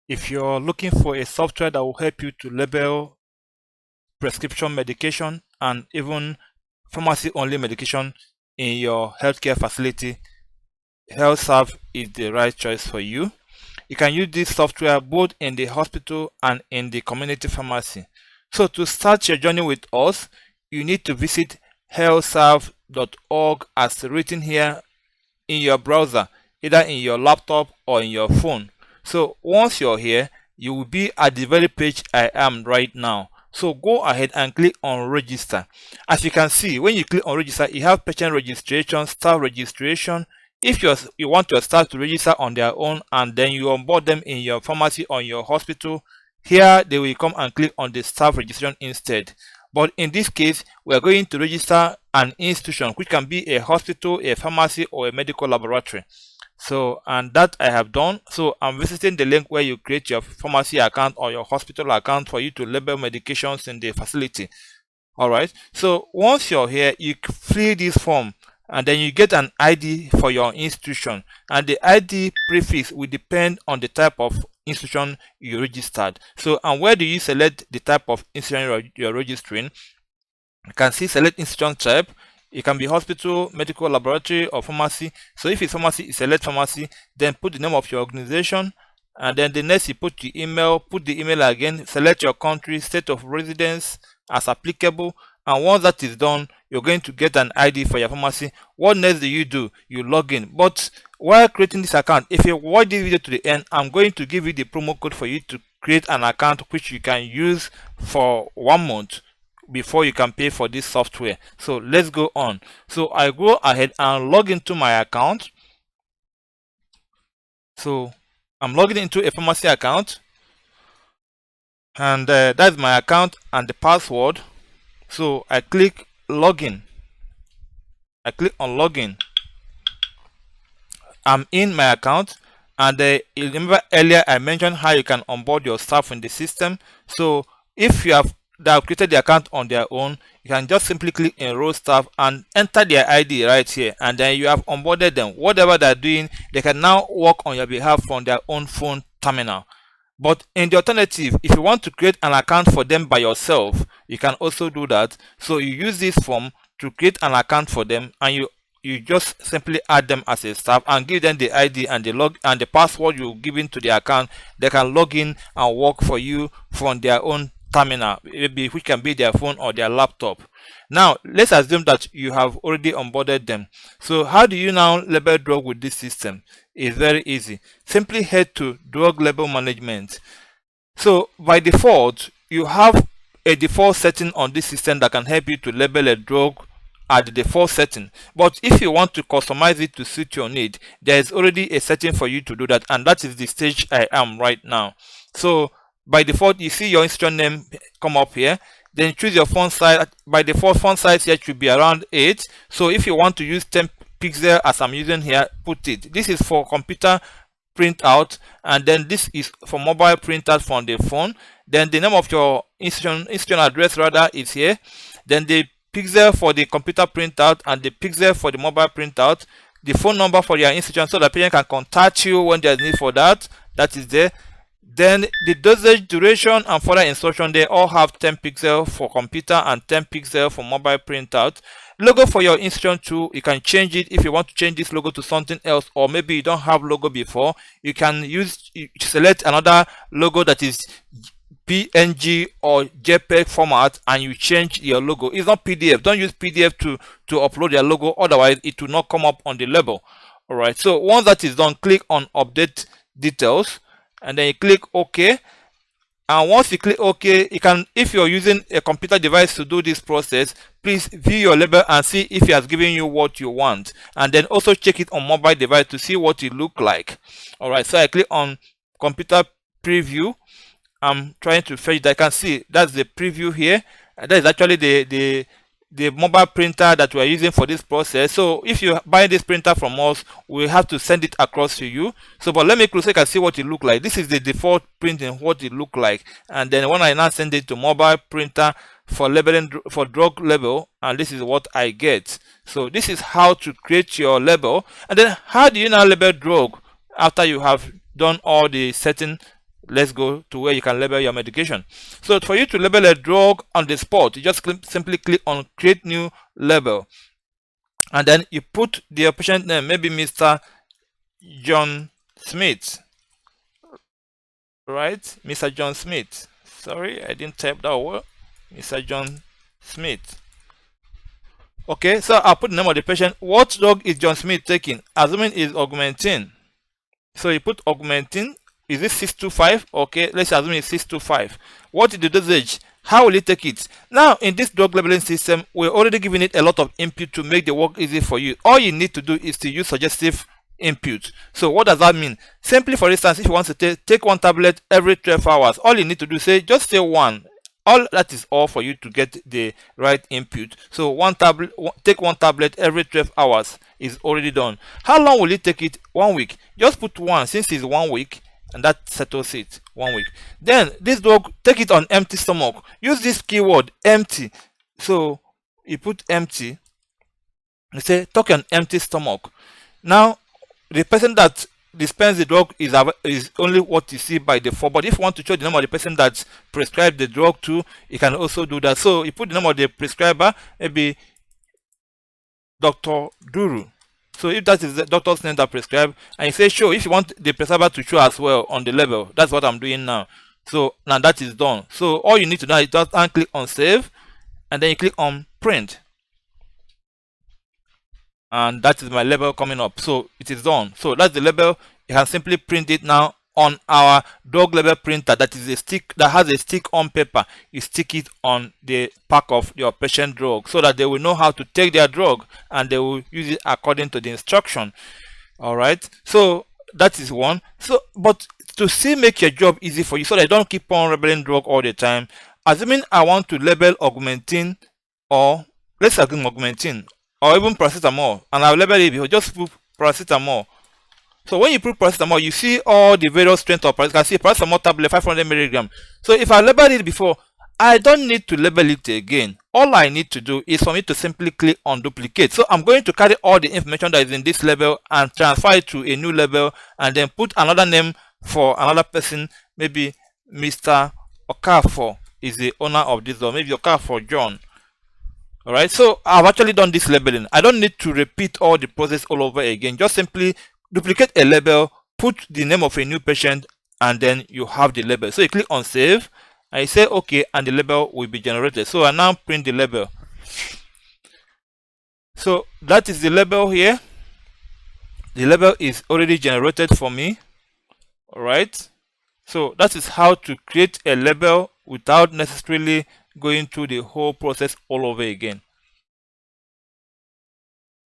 If you're looking for a software that will help you to label prescription medication and even pharmacy only medication in your healthcare facility, HealthServes is the right choice for you. You can use this software both in the hospital and in the community pharmacy. So to start your journey with us, you need to visit healthserve.org as written here in your browser, either in your laptop or in your phone. So once you're here, you will be at the very page I am right now. So go ahead and click on register. As you can see, when you click on register, you have patient registration, staff registration. If you want your staff to register on their own and then you onboard them in your pharmacy or your hospital, here they will come and click on the staff registration instead. But in this case, we are going to register an institution, which can be a hospital, a pharmacy, or a medical laboratory. So, and that I have done. So I'm visiting the link where you create your pharmacy account or your hospital account for you to label medications in the facility. All right. So once you're here, you fill this form and then you get an ID for your institution, and the ID prefix will depend on the type of institution you registered. So, and where do you select the type of institution you're registering? You can see select institution type. It can be hospital, medical laboratory, or pharmacy. So if it's pharmacy, you select pharmacy, then put the name of your organization, and then the next you put the email again, select your country, state of residence as applicable, and once that is done, you're going to get an ID for your pharmacy. What next do? You log in. But while creating this account, if you watch this video to the end, I'm going to give you the promo code for you to create an account which you can use for 1 month before you can pay for this software. So let's go on. So I go ahead and log into my account. So I'm logging into a pharmacy account, and that's my account and the password. So I click login. I click on login. I'm in my account, and you remember earlier I mentioned how you can onboard your staff in the system. So if you have created the account on their own, you can just simply click enroll staff and enter their ID right here, and then you have onboarded them. Whatever they're doing, they can now work on your behalf from their own phone terminal. But in the alternative, if you want to create an account for them by yourself, you can also do that. So you use this form to create an account for them, and you just simply add them as a staff and give them the ID and the password you've given to the account. They can log in and work for you from their own terminal, maybe which can be their phone or their laptop. Now let's assume that you have already onboarded them. So how do you now label drug with this system? It's very easy. Simply head to drug label management. So by default, you have a default setting on this system that can help you to label a drug at the default setting. But if you want to customize it to suit your need, there is already a setting for you to do that, and that is the stage I am right now. So by default, you see your institution name come up here. Then choose your font size. By default, font size here should be around 8. So if you want to use 10 pixel as I'm using here, put it. This is for computer printout, and then this is for mobile printout from the phone. Then the name of your institution address rather is here. Then the pixel for the computer printout and the pixel for the mobile printout. The phone number for your institution so that patient can contact you when there's need for that. That is there. Then the dosage, duration, and further instruction, they all have 10 pixels for computer and 10 pixels for mobile printout. Logo for your institution too, you can change it. If you want to change this logo to something else, or maybe you don't have logo before, you can select another logo that is PNG or JPEG format, and you change your logo. It's not PDF. Don't use PDF to upload your logo, otherwise it will not come up on the label. All right, so once that is done, click on update details, and then you click OK. And once you click OK, you can, if you're using a computer device to do this process, please view your label and see if it has given you what you want, and then also check it on mobile device to see what it look like. All right, so I click on computer preview. I'm trying to fetch that. I can see that's the preview here. That is actually the mobile printer that we are using for this process. So if you buy this printer from us, we have to send it across to you. So but let me close so you can see what it look like. This is the default printing, what it look like. And then when I now send it to mobile printer for labeling, for drug label, and this is what I get. So this is how to create your label. And then how do you now label drug after you have done all the setting let's go to where you can label your medication. So for you to label a drug on the spot, you just simply click on create new label, and then you put the patient name, maybe Mr. John Smith, right? Mr. John Smith. Sorry, I didn't type that word. Mr. John Smith. Okay, so I'll put the name of the patient. What drug is John Smith taking? Assuming is augmentin. So you put augmentin. Is it 625? Okay, let's assume it's 625. What is the dosage? How will it take it? Now, in this drug labeling system, we're already giving it a lot of input to make the work easy for you. All you need to do is to use suggestive input. So what does that mean? Simply, for instance, if you want to take one tablet every 12 hours, all you need to do is just say one. All that is all for you to get the right input. So take one tablet every 12 hours is already done. How long will it take it? 1 week. Just put one, since it's 1 week, and that settles it. 1 week. Then this drug, take it on empty stomach. Use this keyword empty. So you put empty. You say talk on empty stomach. Now the person that dispense the drug is only what you see by default, but if you want to show the name of the person that prescribed the drug to, you can also do that. So you put the name of the prescriber, maybe Dr. Duru. So if that is the doctor's name that prescribed, and you say show, if you want the prescriber to show as well on the label, that's what I'm doing now. So now that is done. So all you need to do is just click on save, and then you click on print, and that is my label coming up. So it is done. So that's the label. You can simply print it now on our drug label printer. That is a stick that has a stick on paper. You stick it on the pack of your patient drug so that they will know how to take their drug and they will use it according to the instruction. All right, so that is one. So but to still make your job easy for you, so that you don't keep on labeling drug all the time, assuming I want to label augmentin, or let's assume augmentin, or even paracetamol, and I'll label it before, just put paracetamol. So when you put paracetamol, you see all the various strengths of paracetamol. You can see paracetamol tablet 500 milligram. So if I labeled it before, I don't need to label it again. All I need to do is for me to simply click on duplicate. So I'm going to carry all the information that is in this label and transfer it to a new label, and then put another name for another person. Maybe Mr. Okafor is the owner of this, or maybe Okafor John. Alright, so I've actually done this labeling. I don't need to repeat all the process all over again. Just simply duplicate a label, put the name of a new patient, and then you have the label. So you click on save, and you say okay, and the label will be generated. So I now print the label. So that is the label here. The label is already generated for me. Alright, so that is how to create a label without necessarily going through the whole process all over again.